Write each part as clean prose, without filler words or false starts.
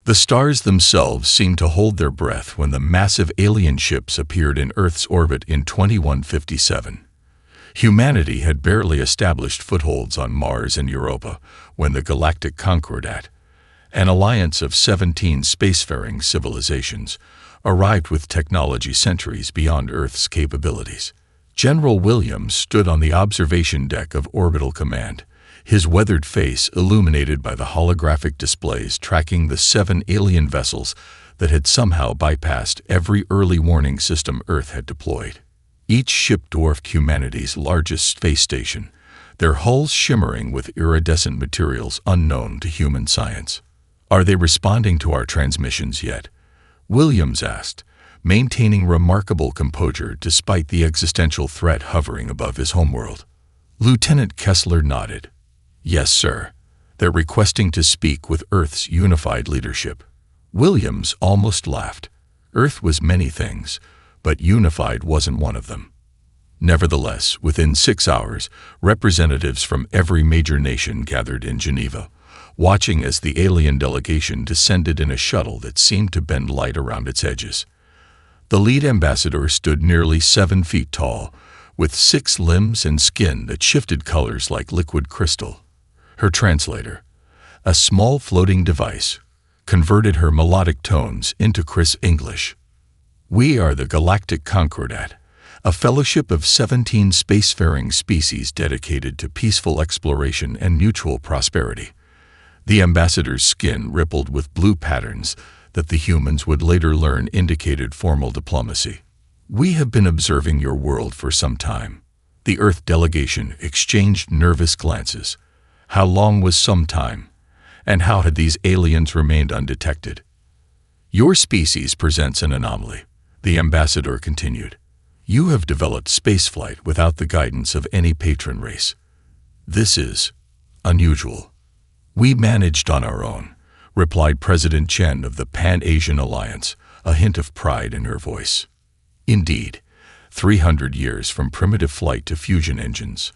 The stars themselves seemed to hold their breath when the massive alien ships appeared in Earth's orbit in 2157. Humanity had barely established footholds on Mars and Europa when the Galactic Conquests, an alliance of 17 spacefaring civilizations, arrived with technology centuries beyond Earth's capabilities. General Williams stood on the observation deck of Orbital Command, his weathered face illuminated by the holographic displays tracking the 7 alien vessels that had somehow bypassed every early warning system Earth had deployed. Each ship dwarfed humanity's largest space station, their hulls shimmering with iridescent materials unknown to human science. "Are they responding to our transmissions yet?" Williams asked, maintaining remarkable composure despite the existential threat hovering above his homeworld. Lieutenant Kessler nodded. "Yes, sir. They're requesting to speak with Earth's unified leadership." Williams almost laughed. Earth was many things, but unified wasn't one of them. Nevertheless, within 6 hours, representatives from every major nation gathered in Geneva, watching as the alien delegation descended in a shuttle that seemed to bend light around its edges. The lead ambassador stood nearly 7 feet tall, with 6 limbs and skin that shifted colors like liquid crystal. Her translator, a small floating device, converted her melodic tones into crisp English. "We are the Galactic Conquests, a fellowship of 17 spacefaring species dedicated to peaceful exploration and mutual prosperity." The ambassador's skin rippled with blue patterns that the humans would later learn indicated formal diplomacy. "We have been observing your world for some time." The Earth delegation exchanged nervous glances. How long was some time? And how had these aliens remained undetected? "Your species presents an anomaly," the ambassador continued. "You have developed spaceflight without the guidance of any patron race. This is unusual." "We managed on our own," replied President Chen of the Pan-Asian Alliance, a hint of pride in her voice. "Indeed, 300 years from primitive flight to fusion engines."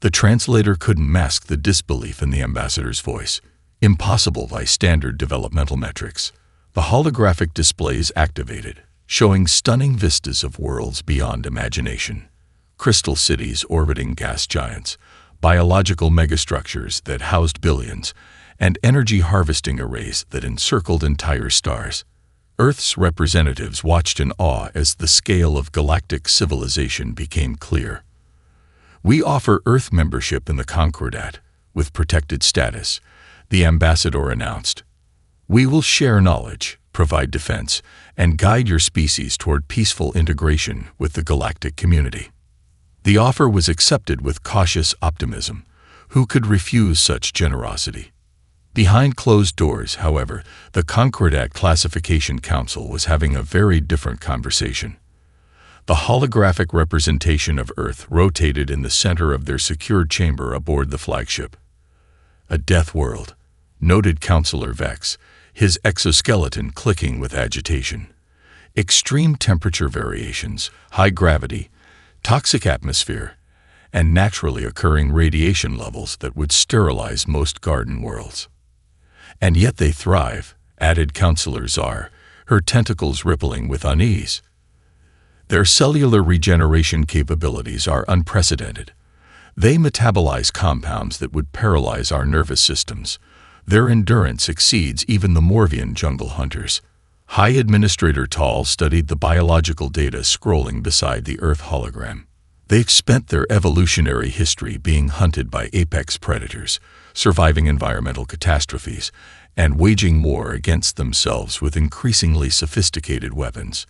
The translator couldn't mask the disbelief in the ambassador's voice. Impossible by standard developmental metrics. The holographic displays activated, showing stunning vistas of worlds beyond imagination. Crystal cities orbiting gas giants, biological megastructures that housed billions, and energy harvesting arrays that encircled entire stars. Earth's representatives watched in awe as the scale of galactic civilization became clear. "We offer Earth membership in the Concordat, with protected status," the ambassador announced. "We will share knowledge, provide defense, and guide your species toward peaceful integration with the galactic community." The offer was accepted with cautious optimism. Who could refuse such generosity? Behind closed doors, however, the Concordat Classification Council was having a very different conversation. The holographic representation of Earth rotated in the center of their secured chamber aboard the flagship. "A death world," noted Counselor Vex, his exoskeleton clicking with agitation. "Extreme temperature variations, high gravity, toxic atmosphere, and naturally occurring radiation levels that would sterilize most garden worlds." "And yet they thrive," added Counselor Czar, her tentacles rippling with unease. "Their cellular regeneration capabilities are unprecedented. They metabolize compounds that would paralyze our nervous systems. Their endurance exceeds even the Morvian jungle hunters." High Administrator Tall studied the biological data scrolling beside the Earth hologram. They've spent their evolutionary history being hunted by apex predators, surviving environmental catastrophes, and waging war against themselves with increasingly sophisticated weapons.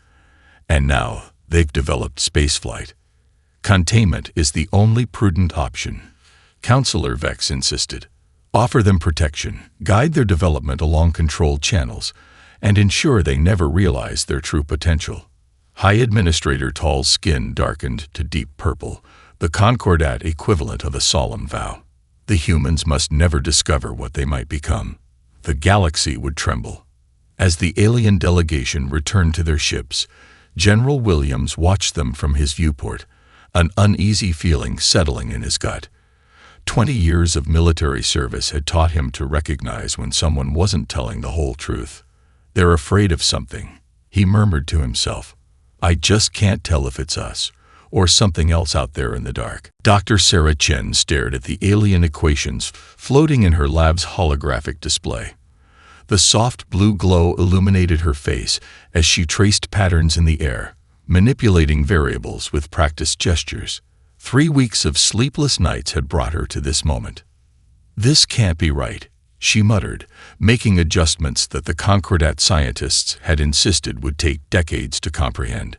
And now, they've developed spaceflight. Containment is the only prudent option, Counselor Vex insisted. Offer them protection, guide their development along controlled channels, and ensure they never realize their true potential. High Administrator Tall's skin darkened to deep purple, the Concordat equivalent of a solemn vow. The humans must never discover what they might become. The galaxy would tremble. As the alien delegation returned to their ships, General Williams watched them from his viewport, an uneasy feeling settling in his gut. 20 years of military service had taught him to recognize when someone wasn't telling the whole truth. "They're afraid of something," he murmured to himself. "I just can't tell if it's us or something else out there in the dark." Dr. Sarah Chen stared at the alien equations floating in her lab's holographic display. The soft blue glow illuminated her face as she traced patterns in the air, manipulating variables with practiced gestures. 3 weeks of sleepless nights had brought her to this moment. "This can't be right," she muttered, making adjustments that the Concordat scientists had insisted would take decades to comprehend.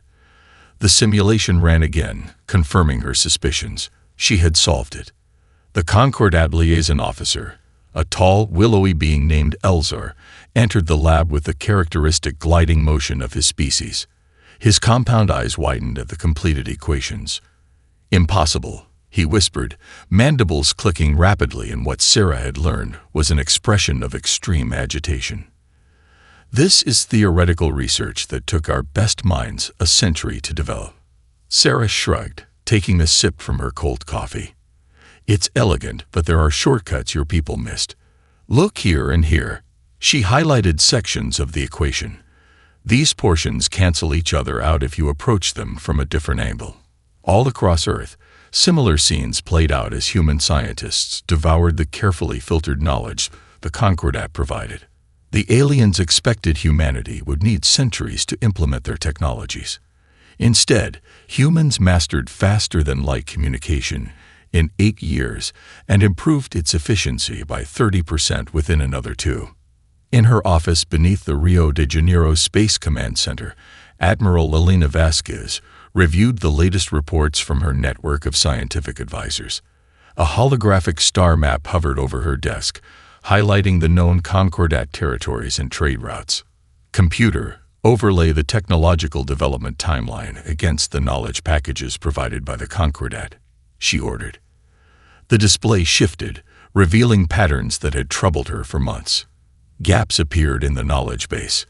The simulation ran again, confirming her suspicions. She had solved it. The Concordat liaison officer, a tall, willowy being named Elzar, entered the lab with the characteristic gliding motion of his species. His compound eyes widened at the completed equations. "Impossible," he whispered, mandibles clicking rapidly in what Sarah had learned was an expression of extreme agitation. "This is theoretical research that took our best minds a century to develop." Sarah shrugged, taking a sip from her cold coffee. "It's elegant, but there are shortcuts your people missed. Look here and here." She highlighted sections of the equation. "These portions cancel each other out if you approach them from a different angle." All across Earth, similar scenes played out as human scientists devoured the carefully filtered knowledge the Concordat provided. The aliens expected humanity would need centuries to implement their technologies. Instead, humans mastered faster-than-light communication in 8 years and improved its efficiency by 30% within another 2. In her office beneath the Rio de Janeiro Space Command Center, Admiral Elena Vasquez reviewed the latest reports from her network of scientific advisors. A holographic star map hovered over her desk, highlighting the known Concordat territories and trade routes. "Computer, overlay the technological development timeline against the knowledge packages provided by the Concordat," she ordered. The display shifted, revealing patterns that had troubled her for months. Gaps appeared in the knowledge base.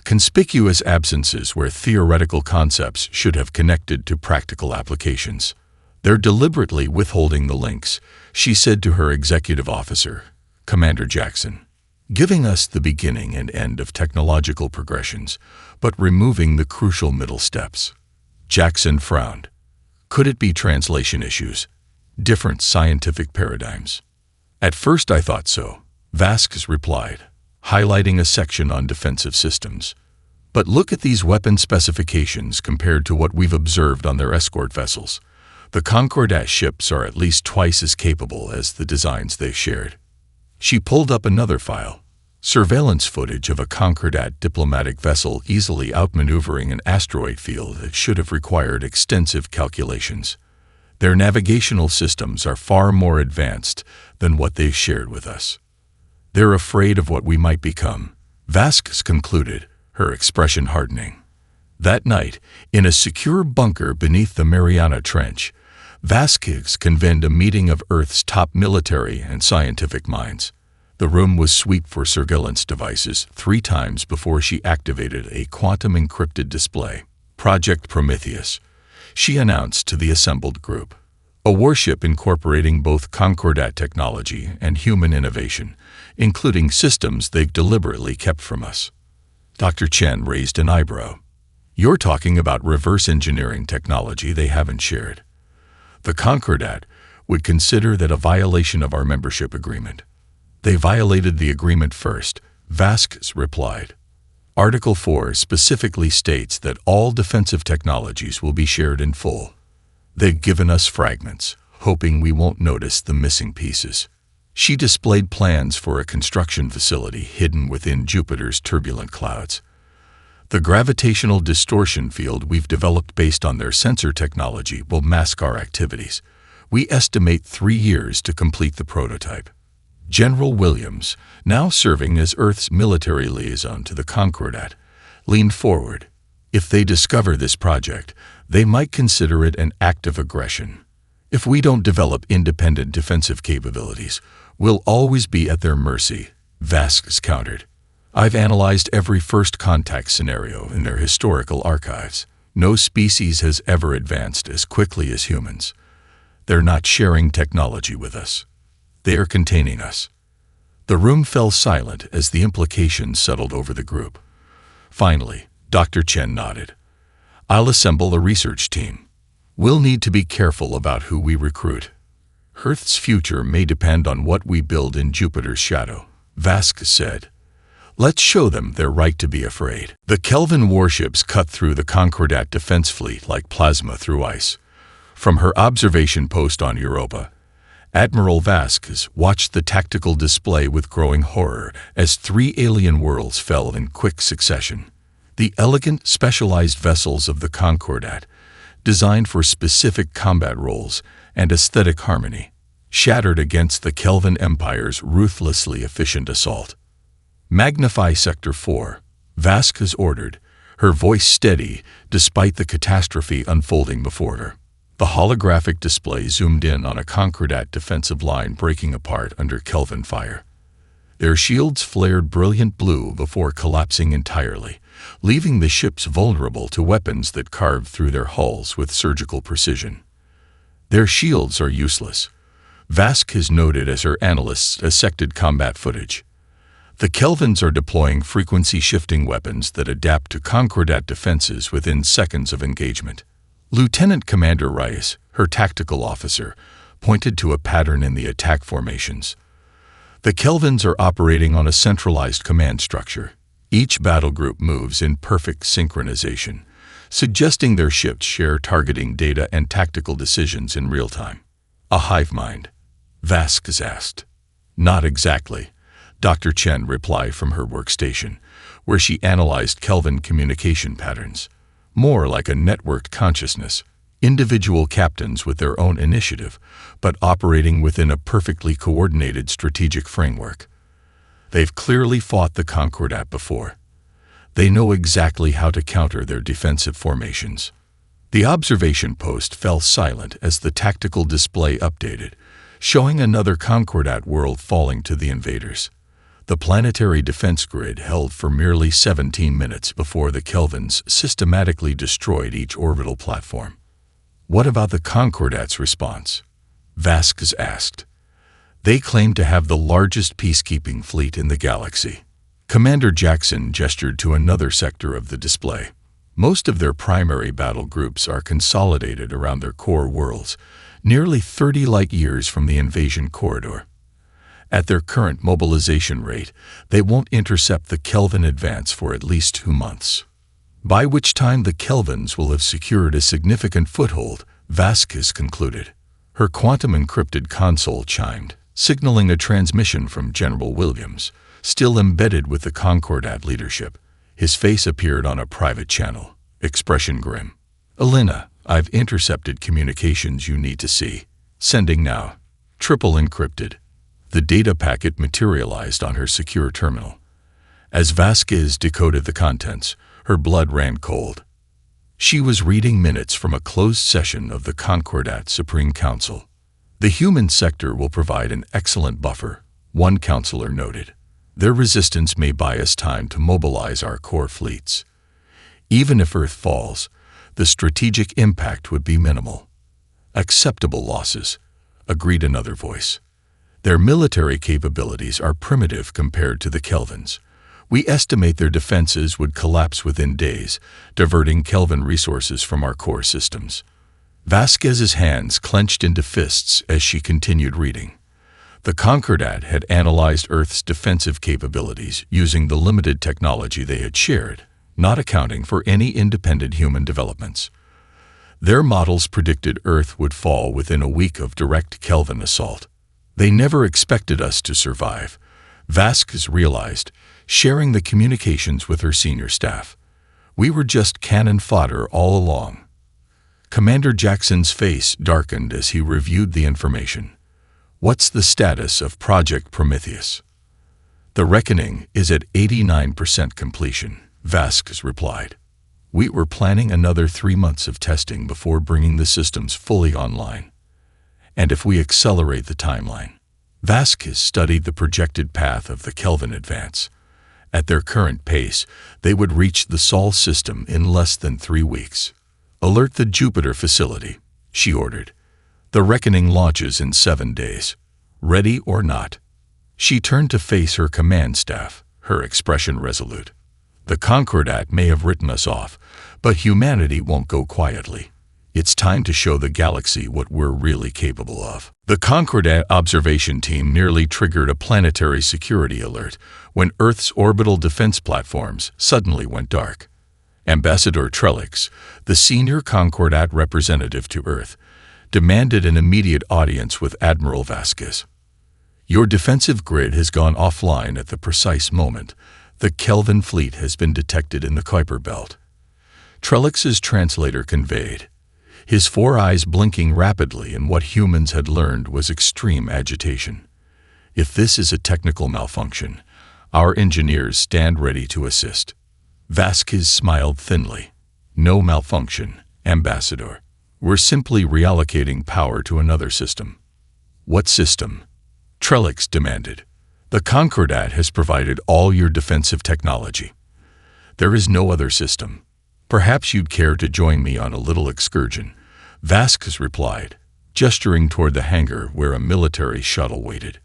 Conspicuous absences where theoretical concepts should have connected to practical applications. "They're deliberately withholding the links," she said to her executive officer, Commander Jackson, "giving us the beginning and end of technological progressions, but removing the crucial middle steps." Jackson frowned. Could it be translation issues? Different scientific paradigms? "At first I thought so," Vasquez replied, highlighting a section on defensive systems. "But look at these weapon specifications compared to what we've observed on their escort vessels. The Concordat ships are at least twice as capable as the designs they've shared." She pulled up another file, surveillance footage of a Concordat diplomatic vessel easily outmaneuvering an asteroid field that should have required extensive calculations. Their navigational systems are far more advanced than what they've shared with us. "They're afraid of what we might become," Vasquez concluded, her expression hardening. That night, in a secure bunker beneath the Mariana Trench, Vasquez convened a meeting of Earth's top military and scientific minds. The room was swept for surveillance devices 3 times before she activated a quantum-encrypted display. "Project Prometheus," she announced to the assembled group. "A warship incorporating both Concordat technology and human innovation, including systems they've deliberately kept from us." Dr. Chen raised an eyebrow. "You're talking about reverse engineering technology they haven't shared." "The Concordat would consider that a violation of our membership agreement." "They violated the agreement first," Vasquez replied. "Article 4 specifically states that all defensive technologies will be shared in full. They've given us fragments, hoping we won't notice the missing pieces." She displayed plans for a construction facility hidden within Jupiter's turbulent clouds. "The gravitational distortion field we've developed based on their sensor technology will mask our activities. We estimate 3 years to complete the prototype." General Williams, now serving as Earth's military liaison to the Concordat, leaned forward. "If they discover this project, they might consider it an act of aggression. If we don't develop independent defensive capabilities, we'll always be at their mercy," Vasquez countered. "I've analyzed every first contact scenario in their historical archives. No species has ever advanced as quickly as humans. They're not sharing technology with us." They are containing us." The room fell silent as the implications settled over the group. Finally, Dr. Chen nodded. "I'll assemble a research team. We'll need to be careful about who we recruit. Earth's future may depend on what we build in Jupiter's shadow," Vasquez said. "Let's show them their right to be afraid." The Kelvin warships cut through the Concordat defense fleet like plasma through ice. From her observation post on Europa, Admiral Vasquez watched the tactical display with growing horror as 3 alien worlds fell in quick succession. The elegant, specialized vessels of the Concordat, designed for specific combat roles and aesthetic harmony, shattered against the Kelvin Empire's ruthlessly efficient assault. "Magnify Sector 4, Vasquez ordered, her voice steady despite the catastrophe unfolding before her. The holographic display zoomed in on a Concordat defensive line breaking apart under Kelvin fire. Their shields flared brilliant blue before collapsing entirely, leaving the ships vulnerable to weapons that carved through their hulls with surgical precision. "Their shields are useless," Vasquez noted as her analysts dissected combat footage. "The Kelvins are deploying frequency-shifting weapons that adapt to Concordat defenses within seconds of engagement." Lieutenant Commander Rice, her tactical officer, pointed to a pattern in the attack formations. "The Kelvins are operating on a centralized command structure. Each battle group moves in perfect synchronization, suggesting their ships share targeting data and tactical decisions in real time." "A hive mind?" Vasquez asked. "Not exactly," Dr. Chen replied from her workstation, where she analyzed Kelvin communication patterns. "More like a networked consciousness, individual captains with their own initiative, but operating within a perfectly coordinated strategic framework. They've clearly fought the Concordat before. They know exactly how to counter their defensive formations." The observation post fell silent as the tactical display updated, showing another Concordat world falling to the invaders. The planetary defense grid held for merely 17 minutes before the Kelvins systematically destroyed each orbital platform. "What about the Concordat's response?" Vasquez asked. "They claim to have the largest peacekeeping fleet in the galaxy." Commander Jackson gestured to another sector of the display. "Most of their primary battle groups are consolidated around their core worlds, nearly 30 light-years from the invasion corridor. At their current mobilization rate, they won't intercept the Kelvin advance for at least 2 months. By which time the Kelvins will have secured a significant foothold," Vasquez concluded. Her quantum-encrypted console chimed, signaling a transmission from General Williams, still embedded with the Concordat leadership. His face appeared on a private channel, expression grim. "Elena, I've intercepted communications you need to see. Sending now. Triple encrypted." The data packet materialized on her secure terminal. As Vasquez decoded the contents, her blood ran cold. She was reading minutes from a closed session of the Concordat Supreme Council. "The human sector will provide an excellent buffer," one counselor noted. "Their resistance may buy us time to mobilize our core fleets. Even if Earth falls, the strategic impact would be minimal." "Acceptable losses," agreed another voice. "Their military capabilities are primitive compared to the Kelvins. We estimate their defenses would collapse within days, diverting Kelvin resources from our core systems." Vasquez's hands clenched into fists as she continued reading. The Concordat had analyzed Earth's defensive capabilities using the limited technology they had shared, not accounting for any independent human developments. Their models predicted Earth would fall within a week of direct Kelvin assault. "They never expected us to survive," Vasquez realized, sharing the communications with her senior staff. "We were just cannon fodder all along." Commander Jackson's face darkened as he reviewed the information. "What's the status of Project Prometheus?" "The reckoning is at 89% completion," Vasquez replied. "We were planning another 3 months of testing before bringing the systems fully online. And if we accelerate the timeline." Vasquez studied the projected path of the Kelvin advance. At their current pace, they would reach the Sol system in less than 3 weeks. "Alert the Jupiter facility," she ordered. "The reckoning launches in 7 days." Ready or not. She turned to face her command staff, her expression resolute. The Concordat may have written us off, but humanity won't go quietly. It's time to show the galaxy what we're really capable of. The Concordat observation team nearly triggered a planetary security alert when Earth's orbital defense platforms suddenly went dark. Ambassador Trellix, the senior Concordat representative to Earth, demanded an immediate audience with Admiral Vasquez. Your defensive grid has gone offline at the precise moment. The Kelvin fleet has been detected in the Kuiper belt. Trellix's translator conveyed, his 4 eyes blinking rapidly in what humans had learned was extreme agitation. If this is a technical malfunction, our engineers stand ready to assist. Vasquez smiled thinly. No malfunction, Ambassador. We're simply reallocating power to another system. What system? Trellix demanded. The Concordat has provided all your defensive technology. There is no other system. Perhaps you'd care to join me on a little excursion, Vasquez replied, gesturing toward the hangar where a military shuttle waited.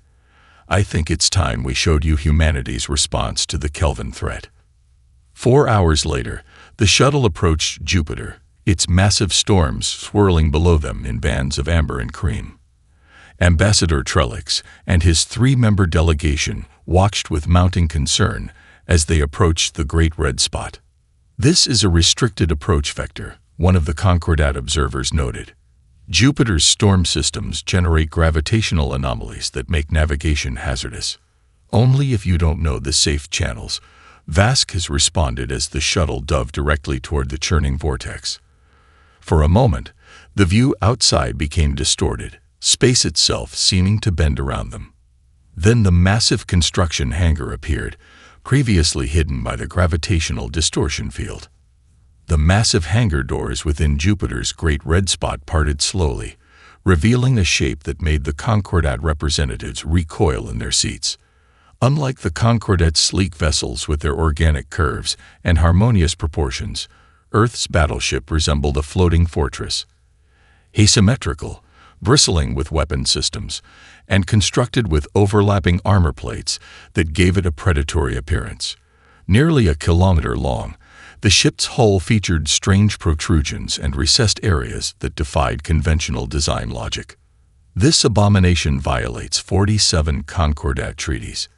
I think it's time we showed you humanity's response to the Kelvin threat. 4 hours later, the shuttle approached Jupiter, its massive storms swirling below them in bands of amber and cream. Ambassador Trellix and his 3-member delegation watched with mounting concern as they approached the Great Red Spot. This is a restricted approach vector, one of the Concordat observers noted. Jupiter's storm systems generate gravitational anomalies that make navigation hazardous. Only if you don't know the safe channels, Vasquez responded as the shuttle dove directly toward the churning vortex. For a moment, the view outside became distorted, space itself seeming to bend around them. Then the massive construction hangar appeared, previously hidden by the gravitational distortion field. The massive hangar doors within Jupiter's Great Red Spot parted slowly, revealing a shape that made the Concordat representatives recoil in their seats. Unlike the Concordat's sleek vessels with their organic curves and harmonious proportions, Earth's battleship resembled a floating fortress. Asymmetrical, bristling with weapon systems, and constructed with overlapping armor plates that gave it a predatory appearance. Nearly a kilometer long, the ship's hull featured strange protrusions and recessed areas that defied conventional design logic. This abomination violates 47 Concordat treaties.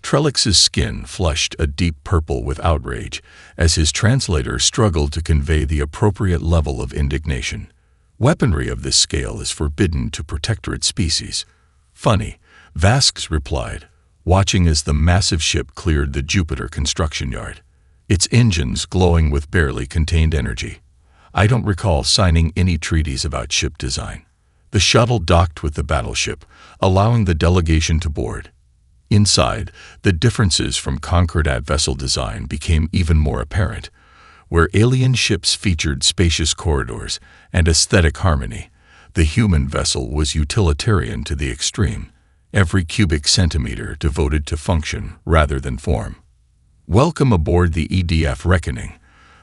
Trellix's skin flushed a deep purple with outrage as his translator struggled to convey the appropriate level of indignation. Weaponry of this scale is forbidden to protectorate species. Funny, Vasquez replied, watching as the massive ship cleared the Jupiter construction yard, its engines glowing with barely contained energy. I don't recall signing any treaties about ship design. The shuttle docked with the battleship, allowing the delegation to board. Inside, the differences from Concordat vessel design became even more apparent. Where alien ships featured spacious corridors and aesthetic harmony, the human vessel was utilitarian to the extreme, every cubic centimeter devoted to function rather than form. Welcome aboard the EDF Reckoning,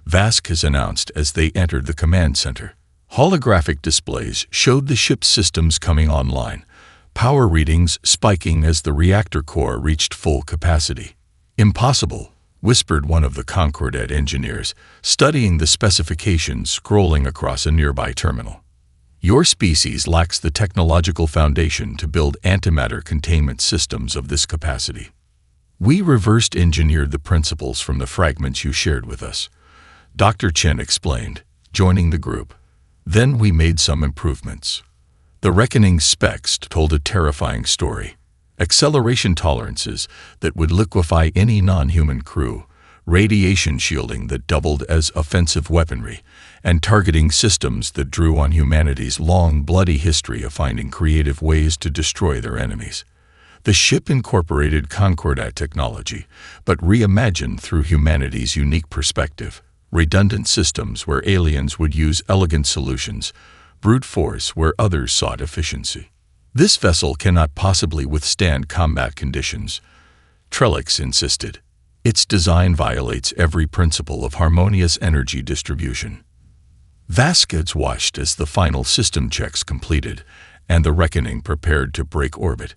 Vasquez announced as they entered the command center. Holographic displays showed the ship's systems coming online, power readings spiking as the reactor core reached full capacity. Impossible, whispered one of the Concordat engineers, studying the specifications scrolling across a nearby terminal. Your species lacks the technological foundation to build antimatter containment systems of this capacity. We reversed engineered the principles from the fragments you shared with us, Dr. Chen explained, joining the group. Then we made some improvements. The Reckoning specs told a terrifying story. Acceleration tolerances that would liquefy any non-human crew, radiation shielding that doubled as offensive weaponry, and targeting systems that drew on humanity's long, bloody history of finding creative ways to destroy their enemies. The ship incorporated Concordat technology, but reimagined through humanity's unique perspective. Redundant systems where aliens would use elegant solutions, brute force where others sought efficiency. This vessel cannot possibly withstand combat conditions, Trellix insisted. Its design violates every principle of harmonious energy distribution. Vasquez watched as the final system checks completed and the Reckoning prepared to break orbit.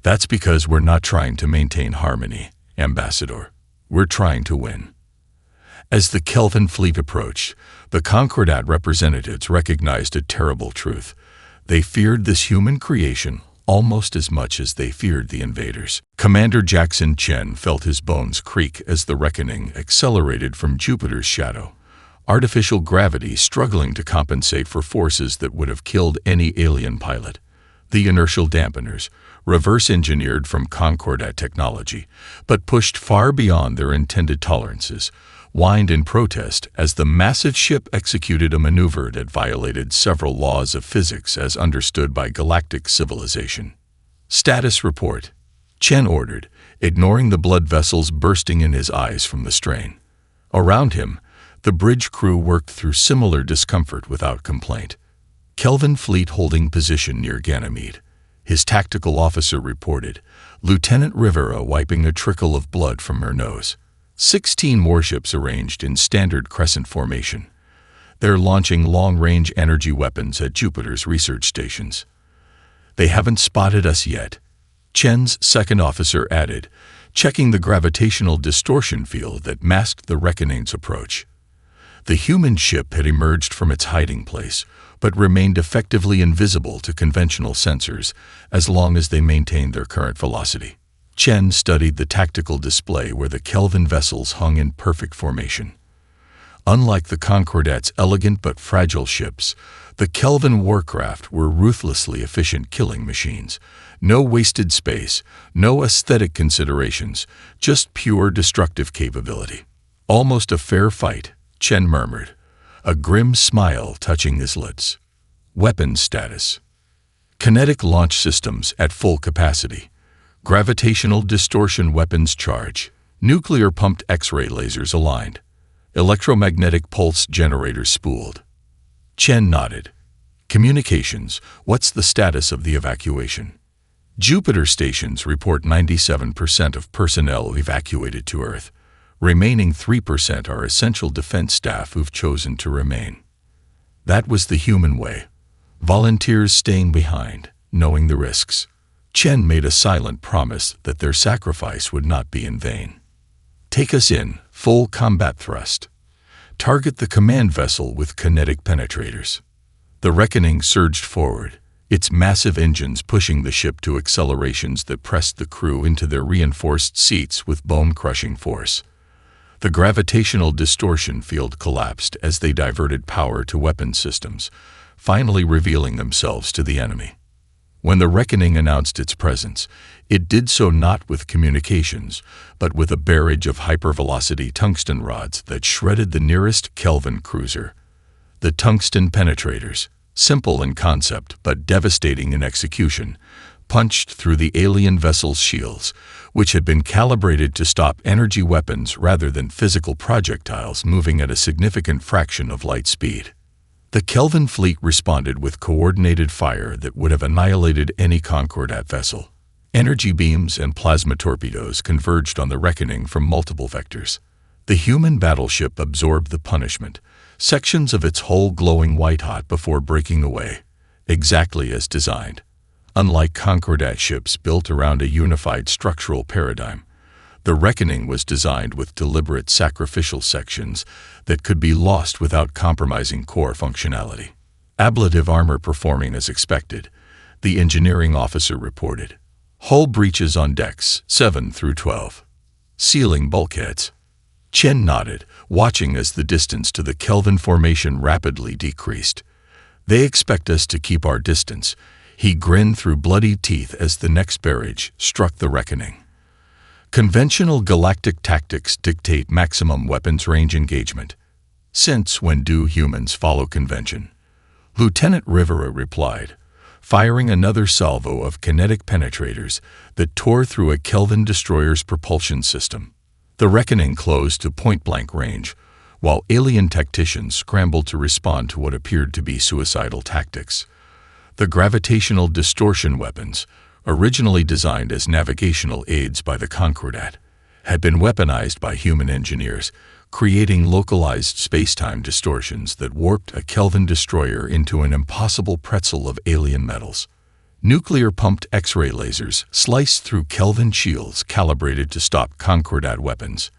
That's because we're not trying to maintain harmony, Ambassador. We're trying to win. As the Kelvin fleet approached, the Concordat representatives recognized a terrible truth. They feared this human creation almost as much as they feared the invaders. Commander Jackson Chen felt his bones creak as the Reckoning accelerated from Jupiter's shadow, artificial gravity struggling to compensate for forces that would have killed any alien pilot. The inertial dampeners, reverse-engineered from Concordat technology, but pushed far beyond their intended tolerances, whined in protest as the massive ship executed a maneuver that violated several laws of physics as understood by galactic civilization. Status report, Chen ordered, ignoring the blood vessels bursting in his eyes from the strain. Around him, the bridge crew worked through similar discomfort without complaint. Kelvin fleet holding position near Ganymede. His tactical officer reported, Lieutenant Rivera wiping a trickle of blood from her nose. 16 warships arranged in standard crescent formation. They're launching long-range energy weapons at Jupiter's research stations. They haven't spotted us yet, Chen's second officer added, checking the gravitational distortion field that masked the Reckoning's approach. The human ship had emerged from its hiding place, but remained effectively invisible to conventional sensors as long as they maintained their current velocity. Chen studied the tactical display where the Kelvin vessels hung in perfect formation. Unlike the Concordat's elegant but fragile ships, the Kelvin warcraft were ruthlessly efficient killing machines. No wasted space, no aesthetic considerations, just pure destructive capability. Almost a fair fight, Chen murmured, a grim smile touching his lips. Weapons status. Kinetic launch systems at full capacity. Gravitational distortion weapons charge. Nuclear-pumped X-ray lasers aligned. Electromagnetic pulse generators spooled. Chen nodded. Communications, what's the status of the evacuation? Jupiter stations report 97% of personnel evacuated to Earth. Remaining 3% are essential defense staff who've chosen to remain. That was the human way. Volunteers staying behind, knowing the risks. Chen made a silent promise that their sacrifice would not be in vain. Take us in, full combat thrust. Target the command vessel with kinetic penetrators. The Reckoning surged forward, its massive engines pushing the ship to accelerations that pressed the crew into their reinforced seats with bone-crushing force. The gravitational distortion field collapsed as they diverted power to weapon systems, finally revealing themselves to the enemy. When the Reckoning announced its presence, it did so not with communications, but with a barrage of hypervelocity tungsten rods that shredded the nearest Kelvin cruiser. The tungsten penetrators, simple in concept but devastating in execution, punched through the alien vessel's shields, which had been calibrated to stop energy weapons rather than physical projectiles moving at a significant fraction of light speed. The Kelvin fleet responded with coordinated fire that would have annihilated any Concordat vessel. Energy beams and plasma torpedoes converged on the Reckoning from multiple vectors. The human battleship absorbed the punishment, sections of its hull glowing white-hot before breaking away, exactly as designed. Unlike Concordat ships built around a unified structural paradigm, the Reckoning was designed with deliberate sacrificial sections that could be lost without compromising core functionality. Ablative armor performing as expected, the engineering officer reported. Hull breaches on decks 7 through 12. Sealing bulkheads. Chen nodded, watching as the distance to the Kelvin formation rapidly decreased. They expect us to keep our distance. He grinned through bloody teeth as the next barrage struck the Reckoning. Conventional galactic tactics dictate maximum weapons range engagement. Since when do humans follow convention? Lieutenant Rivera replied, firing another salvo of kinetic penetrators that tore through a Kelvin destroyer's propulsion system. The Reckoning closed to point-blank range, while alien tacticians scrambled to respond to what appeared to be suicidal tactics. The gravitational distortion weapons, originally designed as navigational aids by the Concordat, had been weaponized by human engineers, creating localized space-time distortions that warped a Kelvin destroyer into an impossible pretzel of alien metals. Nuclear-pumped X-ray lasers sliced through Kelvin shields calibrated to stop Concordat weapons.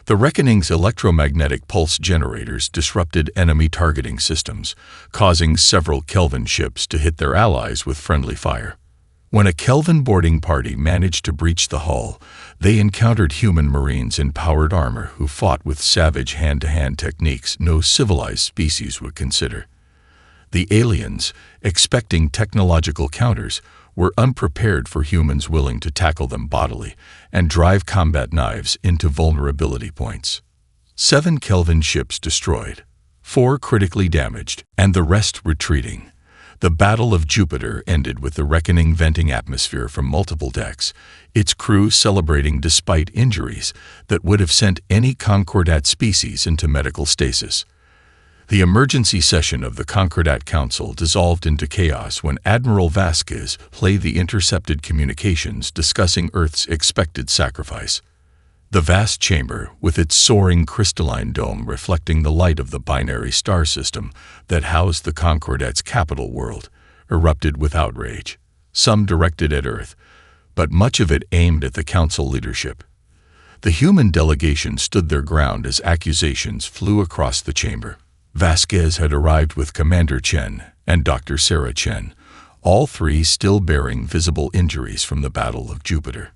The Reckoning's electromagnetic pulse generators disrupted enemy targeting systems, causing several Kelvin ships to hit their allies with friendly fire. When a Kelvin boarding party managed to breach the hull, they encountered human marines in powered armor who fought with savage hand-to-hand techniques no civilized species would consider. The aliens, expecting technological counters, were unprepared for humans willing to tackle them bodily and drive combat knives into vulnerability points. 7 Kelvin ships destroyed, 4 critically damaged, and the rest retreating. The Battle of Jupiter ended with the Reckoning venting atmosphere from multiple decks, its crew celebrating despite injuries that would have sent any Concordat species into medical stasis. The emergency session of the Concordat Council dissolved into chaos when Admiral Vasquez played the intercepted communications discussing Earth's expected sacrifice. The vast chamber, with its soaring crystalline dome reflecting the light of the binary star system that housed the Concordat's capital world, erupted with outrage, some directed at Earth, but much of it aimed at the Council leadership. The human delegation stood their ground as accusations flew across the chamber. Vasquez had arrived with Commander Chen and Dr. Sarah Chen, all three still bearing visible injuries from the Battle of Jupiter.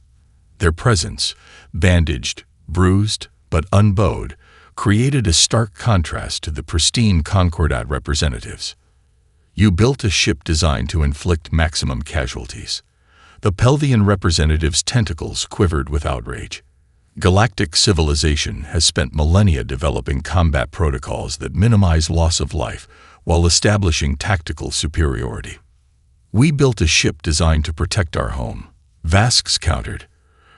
Their presence, bandaged, bruised, but unbowed, created a stark contrast to the pristine Concordat representatives. You built a ship designed to inflict maximum casualties. The Pelvian representative's tentacles quivered with outrage. Galactic civilization has spent millennia developing combat protocols that minimize loss of life while establishing tactical superiority. We built a ship designed to protect our home, Vasquez countered,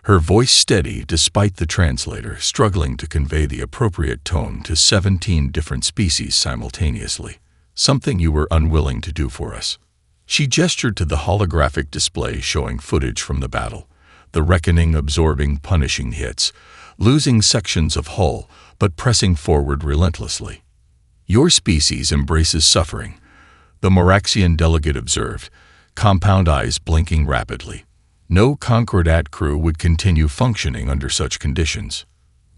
her voice steady despite the translator struggling to convey the appropriate tone to 17 different species simultaneously, something you were unwilling to do for us. She gestured to the holographic display showing footage from the battle, the Reckoning absorbing punishing hits, losing sections of hull but pressing forward relentlessly. Your species embraces suffering, the Moraxian delegate observed, compound eyes blinking rapidly. No Concordat crew would continue functioning under such conditions.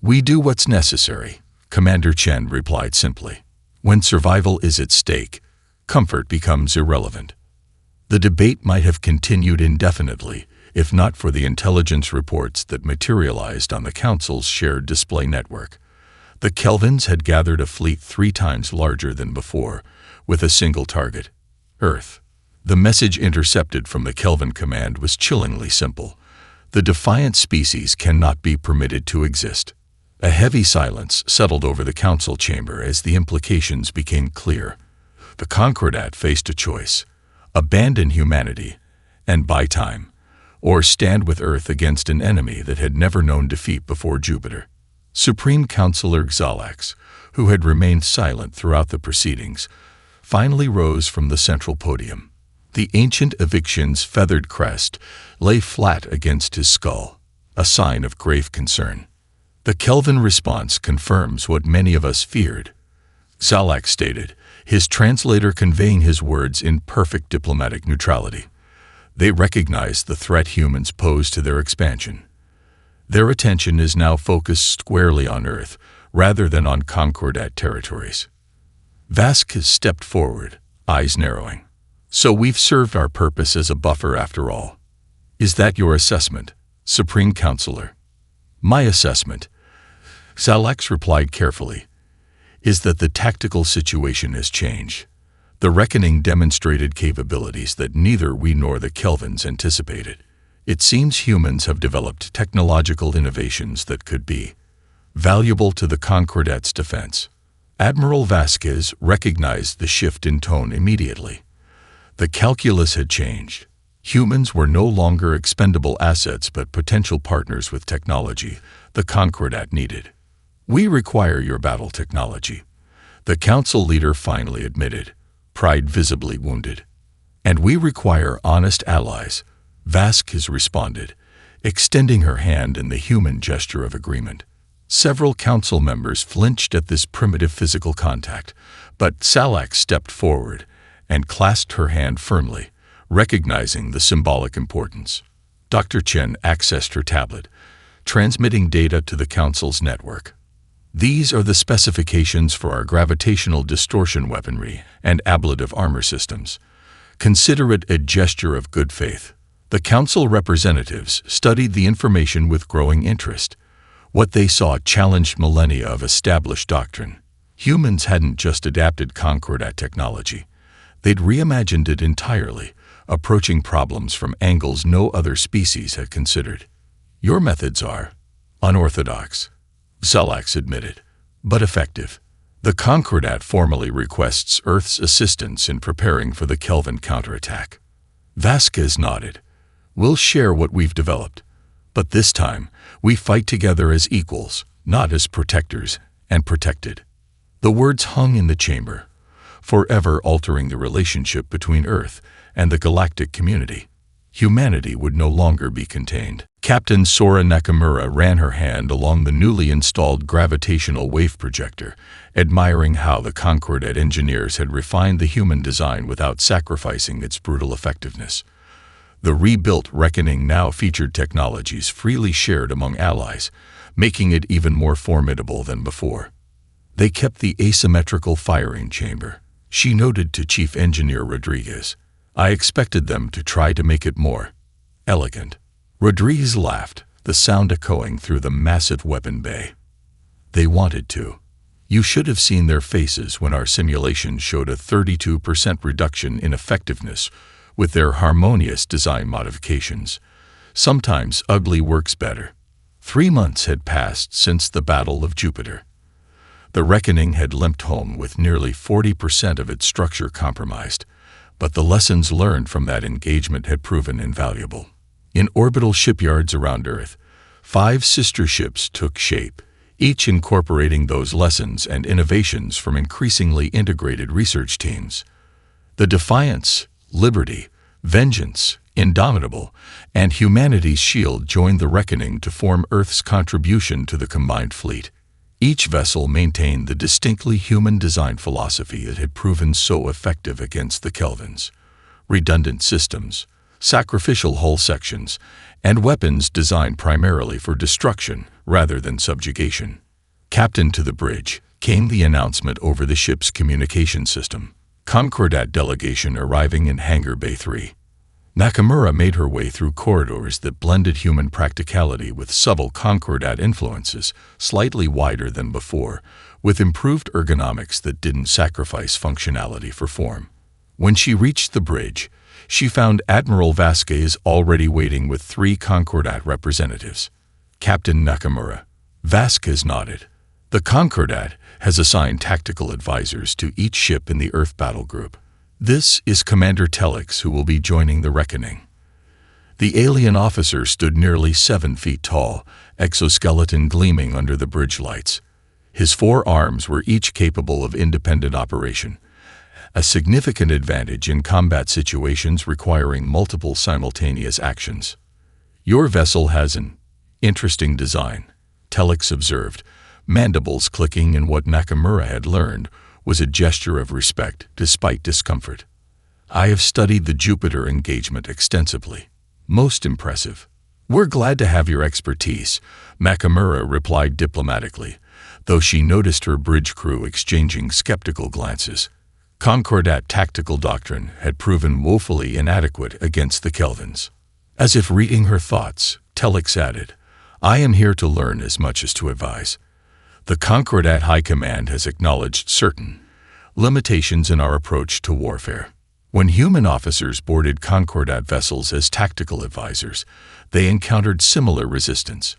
We do what's necessary, Commander Chen replied simply. When survival is at stake, comfort becomes irrelevant. The debate might have continued indefinitely, if not for the intelligence reports that materialized on the Council's shared display network. The Kelvins had gathered a fleet 3 times larger than before, with a single target: Earth. The message intercepted from the Kelvin command was chillingly simple. The defiant species cannot be permitted to exist. A heavy silence settled over the council chamber as the implications became clear. The Concordat faced a choice: abandon humanity and buy time, or stand with Earth against an enemy that had never known defeat before Jupiter. Supreme Counselor Xalax, who had remained silent throughout the proceedings, finally rose from the central podium. The ancient eviction's feathered crest lay flat against his skull, a sign of grave concern. The Kelvin response confirms what many of us feared, Xalax stated, his translator conveying his words in perfect diplomatic neutrality. They recognize the threat humans pose to their expansion. Their attention is now focused squarely on Earth, rather than on Concordat territories. Vasquez stepped forward, eyes narrowing. So we've served our purpose as a buffer after all. Is that your assessment, Supreme Counselor? My assessment, Xalax replied carefully, is that the tactical situation has changed. The Reckoning demonstrated capabilities that neither we nor the Kelvins anticipated. It seems humans have developed technological innovations that could be valuable to the Concordat's defense. Admiral Vasquez recognized the shift in tone immediately. The calculus had changed. Humans were no longer expendable assets but potential partners with technology the Concordat needed. We require your battle technology, the council leader finally admitted, pride visibly wounded. And we require honest allies, Vasquez responded, extending her hand in the human gesture of agreement. Several council members flinched at this primitive physical contact, but Salak stepped forward and clasped her hand firmly, recognizing the symbolic importance. Dr. Chen accessed her tablet, transmitting data to the council's network. These are the specifications for our gravitational distortion weaponry and ablative armor systems. Consider it a gesture of good faith. The council representatives studied the information with growing interest. What they saw challenged millennia of established doctrine. Humans hadn't just adapted Concordat technology. They'd reimagined it entirely, approaching problems from angles no other species had considered. Your methods are unorthodox, Salak admitted, but effective. The Concordat formally requests Earth's assistance in preparing for the Kelvin counterattack. Vasquez nodded. We'll share what we've developed. But this time, we fight together as equals, not as protectors and protected. The words hung in the chamber, forever altering the relationship between Earth and the galactic community. Humanity would no longer be contained. Captain Sora Nakamura ran her hand along the newly installed gravitational wave projector, admiring how the Concordat engineers had refined the human design without sacrificing its brutal effectiveness. The rebuilt Reckoning now featured technologies freely shared among allies, making it even more formidable than before. They kept the asymmetrical firing chamber. She noted to Chief Engineer Rodriguez. I expected them to try to make it more elegant. Rodriguez laughed, the sound echoing through the massive weapon bay. They wanted to. You should have seen their faces when our simulation showed a 32% reduction in effectiveness with their harmonious design modifications. Sometimes ugly works better. 3 months had passed since the Battle of Jupiter. The Reckoning had limped home with nearly 40% of its structure compromised, but the lessons learned from that engagement had proven invaluable. In orbital shipyards around Earth, 5 sister ships took shape, each incorporating those lessons and innovations from increasingly integrated research teams. The Defiance, Liberty, Vengeance, Indomitable, and Humanity's Shield joined the Reckoning to form Earth's contribution to the combined fleet. Each vessel maintained the distinctly human design philosophy that had proven so effective against the Kelvins. Redundant systems, sacrificial hull sections, and weapons designed primarily for destruction rather than subjugation. Captain to the bridge came the announcement over the ship's communication system. Concordat delegation arriving in Hangar Bay 3. Nakamura made her way through corridors that blended human practicality with subtle Concordat influences, slightly wider than before, with improved ergonomics that didn't sacrifice functionality for form. When she reached the bridge, she found Admiral Vasquez already waiting with 3 Concordat representatives. Captain Nakamura. Vasquez nodded. The Concordat has assigned tactical advisors to each ship in the Earth battle group. This is Commander Telix, who will be joining the Reckoning. The alien officer stood nearly 7 feet tall, exoskeleton gleaming under the bridge lights. His 4 arms were each capable of independent operation, a significant advantage in combat situations requiring multiple simultaneous actions. Your vessel has an interesting design, Telix observed, mandibles clicking in what Nakamura had learned was a gesture of respect despite discomfort. I have studied the Jupiter engagement extensively. Most impressive. We're glad to have your expertise, Nakamura replied diplomatically, though she noticed her bridge crew exchanging skeptical glances. Concordat tactical doctrine had proven woefully inadequate against the Kelvins. As if reading her thoughts, Telix added, I am here to learn as much as to advise. The Concordat High Command has acknowledged certain limitations in our approach to warfare. When human officers boarded Concordat vessels as tactical advisors, they encountered similar resistance.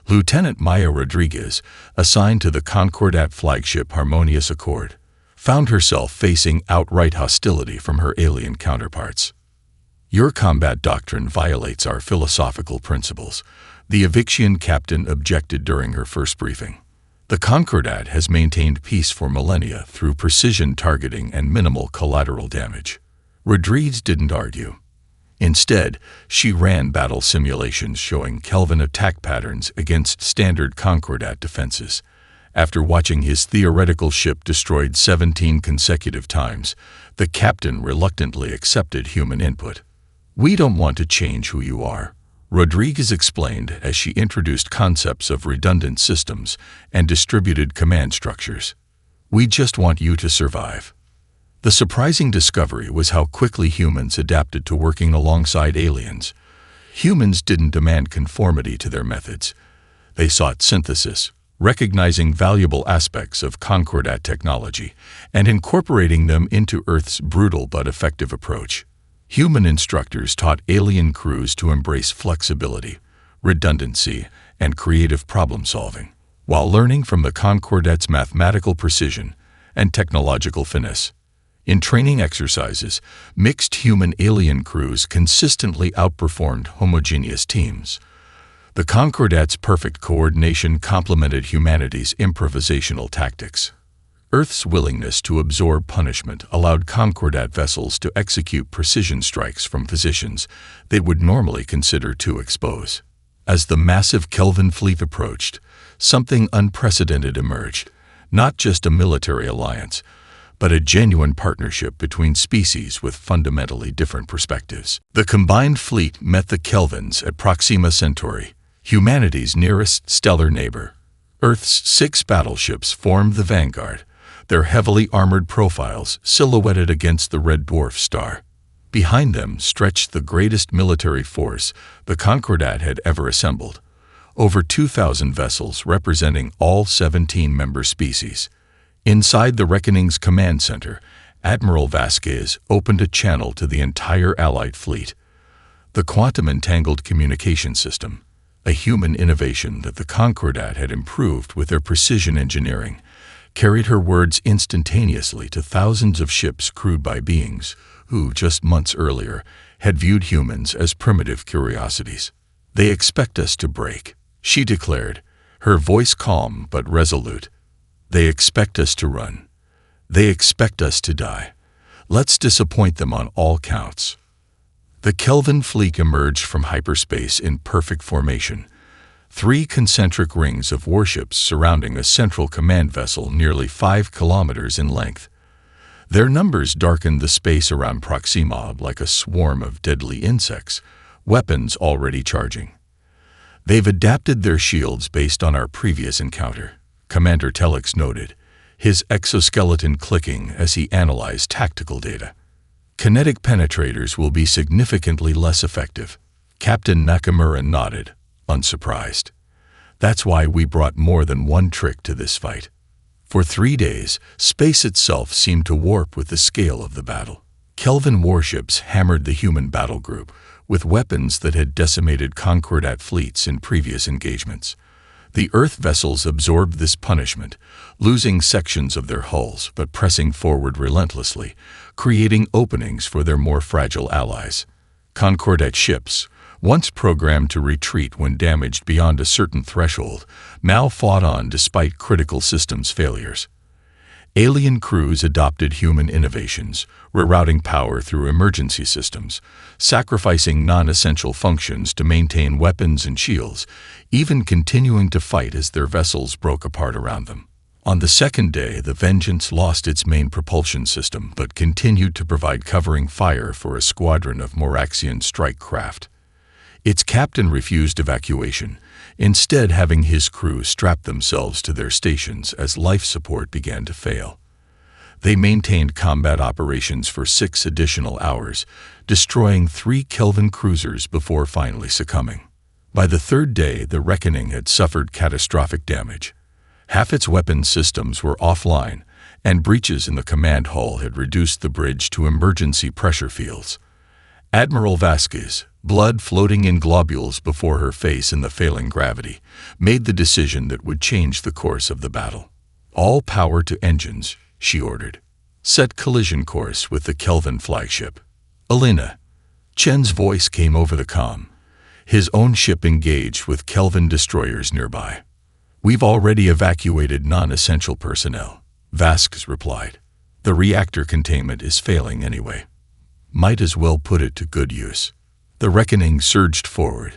Lieutenant Maya Rodriguez, assigned to the Concordat flagship Harmonious Accord, found herself facing outright hostility from her alien counterparts. Your combat doctrine violates our philosophical principles, the Eviction captain objected during her first briefing. The Concordat has maintained peace for millennia through precision targeting and minimal collateral damage. Rodriguez didn't argue. Instead, she ran battle simulations showing Kelvin attack patterns against standard Concordat defenses. After watching his theoretical ship destroyed 17 consecutive times, the captain reluctantly accepted human input. "We don't want to change who you are," Rodriguez explained as she introduced concepts of redundant systems and distributed command structures. "We just want you to survive." The surprising discovery was how quickly humans adapted to working alongside aliens. Humans didn't demand conformity to their methods. They sought synthesis, recognizing valuable aspects of Concordat technology and incorporating them into Earth's brutal but effective approach. Human instructors taught alien crews to embrace flexibility, redundancy, and creative problem-solving, while learning from the Concordat's mathematical precision and technological finesse. In training exercises, mixed human-alien crews consistently outperformed homogeneous teams. The Concordat's perfect coordination complemented humanity's improvisational tactics. Earth's willingness to absorb punishment allowed Concordat vessels to execute precision strikes from positions they would normally consider too exposed. As the massive Kelvin fleet approached, something unprecedented emerged, not just a military alliance, but a genuine partnership between species with fundamentally different perspectives. The combined fleet met the Kelvins at Proxima Centauri, humanity's nearest stellar neighbor. Earth's 6 battleships formed the vanguard, their heavily armored profiles silhouetted against the red dwarf star. Behind them stretched the greatest military force the Concordat had ever assembled, over 2,000 vessels representing all 17 member species. Inside the Reckoning's command center, Admiral Vasquez opened a channel to the entire Allied fleet. The quantum-entangled communication system, a human innovation that the Concordat had improved with their precision engineering, carried her words instantaneously to thousands of ships crewed by beings who, just months earlier, had viewed humans as primitive curiosities. "They expect us to break," she declared, her voice calm but resolute. "They expect us to run. They expect us to die. Let's disappoint them on all counts." The Kelvin fleet emerged from hyperspace in perfect formation, 3 concentric rings of warships surrounding a central command vessel nearly 5 kilometers in length. Their numbers darkened the space around Proxima like a swarm of deadly insects, weapons already charging. "They've adapted their shields based on our previous encounter," Commander Telix noted, his exoskeleton clicking as he analyzed tactical data. "Kinetic penetrators will be significantly less effective." Captain Nakamura nodded, unsurprised. "That's why we brought more than one trick to this fight." For 3 days, space itself seemed to warp with the scale of the battle. Kelvin warships hammered the human battle group with weapons that had decimated Concordat fleets in previous engagements. The Earth vessels absorbed this punishment, losing sections of their hulls but pressing forward relentlessly, creating openings for their more fragile allies. Concordat ships, once programmed to retreat when damaged beyond a certain threshold, now fought on despite critical systems failures. Alien crews adopted human innovations, rerouting power through emergency systems, sacrificing non-essential functions to maintain weapons and shields, even continuing to fight as their vessels broke apart around them. On the second day, the Vengeance lost its main propulsion system but continued to provide covering fire for a squadron of Moraxian strike craft. Its captain refused evacuation, instead having his crew strap themselves to their stations as life support began to fail. They maintained combat operations for 6 additional hours, destroying 3 Kelvin cruisers before finally succumbing. By the 3rd day, the Reckoning had suffered catastrophic damage. Half its weapon systems were offline, and breaches in the command hull had reduced the bridge to emergency pressure fields. Admiral Vasquez, blood floating in globules before her face in the failing gravity, made the decision that would change the course of the battle. "All power to engines," she ordered. "Set collision course with the Kelvin flagship." "Elena." Chen's voice came over the comm. His own ship engaged with Kelvin destroyers nearby. "We've already evacuated non-essential personnel," Vasquez replied. "The reactor containment is failing anyway. Might as well put it to good use." The Reckoning surged forward,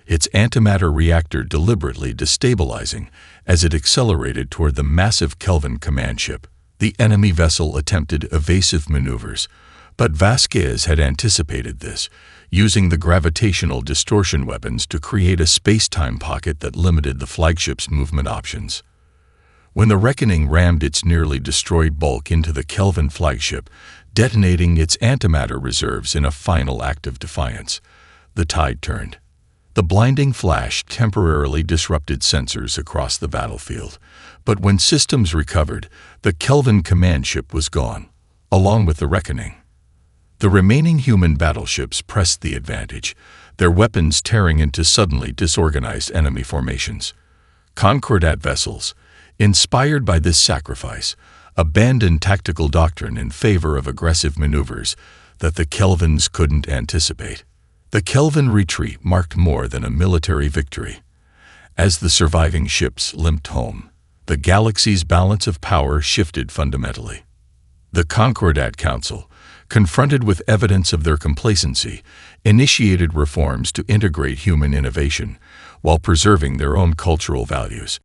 its antimatter reactor deliberately destabilizing as it accelerated toward the massive Kelvin command ship. The enemy vessel attempted evasive maneuvers, but Vasquez had anticipated this, using the gravitational distortion weapons to create a space-time pocket that limited the flagship's movement options. When the Reckoning rammed its nearly destroyed bulk into the Kelvin flagship, detonating its antimatter reserves in a final act of defiance, the tide turned. The blinding flash temporarily disrupted sensors across the battlefield, but when systems recovered, the Kelvin command ship was gone, along with the Reckoning. The remaining human battleships pressed the advantage, their weapons tearing into suddenly disorganized enemy formations. Concordat vessels, inspired by this sacrifice, abandoned tactical doctrine in favor of aggressive maneuvers that the Kelvins couldn't anticipate. The Kelvin retreat marked more than a military victory. As the surviving ships limped home, the galaxy's balance of power shifted fundamentally. The Concordat Council, confronted with evidence of their complacency, initiated reforms to integrate human innovation while preserving their own cultural values.